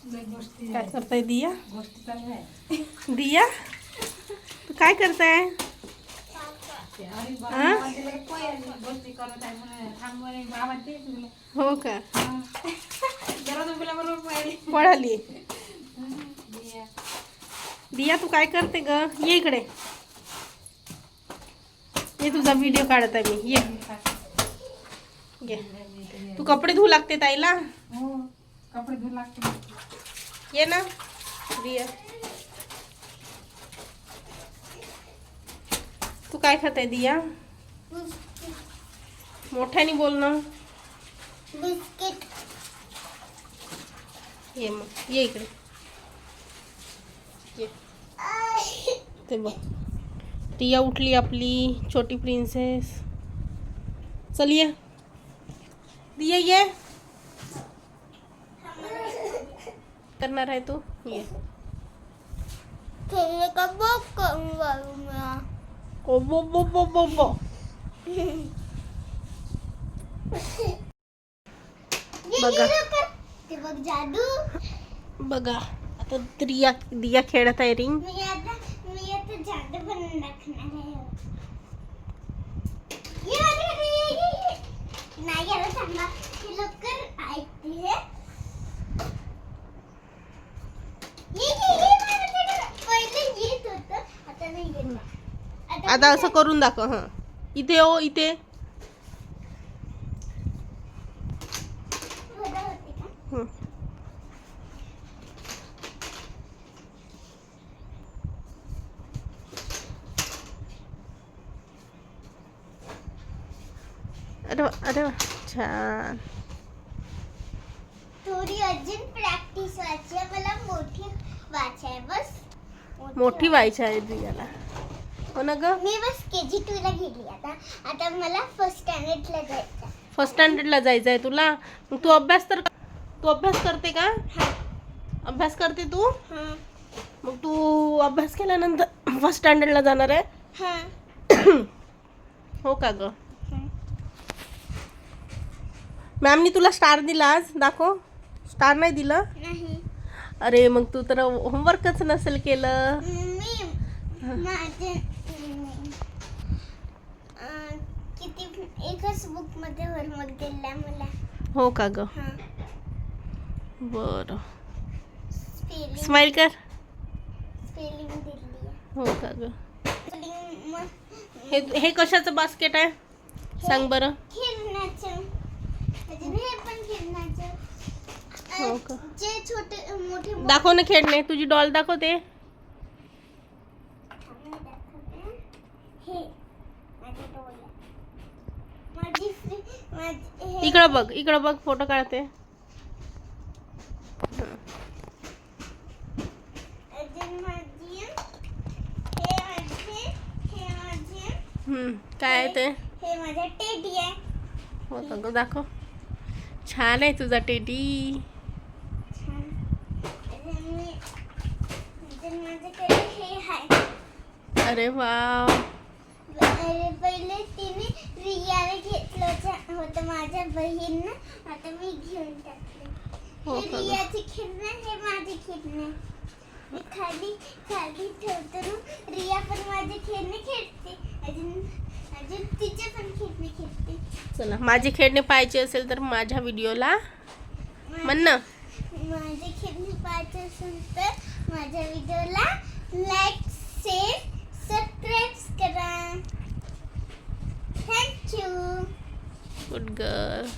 काय करताय दिया? दिया तू काय करताय? हो का? पळाली. दिया तू काय करते ग? ये इकडे. ये तुझा व्हिडिओ काढत आहे मी. ये तू कपडे धुवू लागते ताईला. कपडे धुवू लागते. ये ना दिया. तू काय खाते दिया? मोठ्याने बोल ना. बिस्किट. ये मग ये इकडे. ये ते बघ टिया उठली आपली छोटी प्रिन्सेस. चल ये दिया ये. करणार आहे तू? ये. खेलने का बहुत करूँगा मैं. ओ बो बो बो बो बो. बघा ते बघ जादू. बघा आता दिया खेळत आहे रिंग. मी आता जादू बनवून दाखवणार आहे. ये नाही याला सांगा की लवकर ऐकते हे. पहिले येत होतं आता नाही येत. आता असं करून दाखव. हा इथे हो इथे. हं. अरे वा, अरे वा, छान. थोडी अजून प्रॅक्टिस व्हायची आहे. मला मोठी व्हायची आहे बस. मोठी व्हायची आहे दियाला. हो ना ग. मी बस KG2 ला गेली. आता मला फर्स्ट स्टँडर्डला जायचं. फर्स्ट स्टँडर्डला जायचं आहे तुला. मग तू अभ्यास करते का? अभ्यास करते तू? हां मग तू अभ्यास केल्यानंतर फर्स्ट स्टँडर्डला जाणार आहे? हां. हो का ग? मॅमनी तुला स्टार दिला आज. दाखव. स्टार नाही दिलं? नाही. अरे मग तू तर होमवर्कच नसेल केलं. मी माझे किती एकच बुक मध्ये होमवर्क दिला मला. हो का ग? हां. बरं. स्पेलिंग स्माइल कर. दिली. हो का ग? स्पेलिंग हे कशाचं बास्केट आहे सांग बरं. खेळण्याचं. अजून हे पण खेळण्याचं. हो का? जे छोटे मोठे दाखव ना खेळणे. तुझी डॉल दाखवते. हे माझी डॉल. माझी इकडं बघ फोटो काढते. अजून माझी काय आहे ते? हे माझा टेडी आहे. हो का ग? दाखव. छान आहे तुझा टेडी. छान. अजून माझ्याकडे हे आहे. अरे वा. पहिले तिने रियाने घेतलं होतं माझ्या बहीणनं. आता मी घेऊन टाकले. हो हे का ग? रियाची खेळणं. हे माझे खेळणे. मी खाली ठेवतो ना. रिया पण माझे खेळणे खेळते. अजून तिचे पण खेळणे खेळते. चला माझे खेळणे पाहायचे असेल तर माझ्या व्हिडिओला म्हण ना. माझे खेळणे पाहायचे असेल तर माझ्या व्हिडिओला लाईक शेअर सबस्क्राईब करा. थँक्यू. Good girl.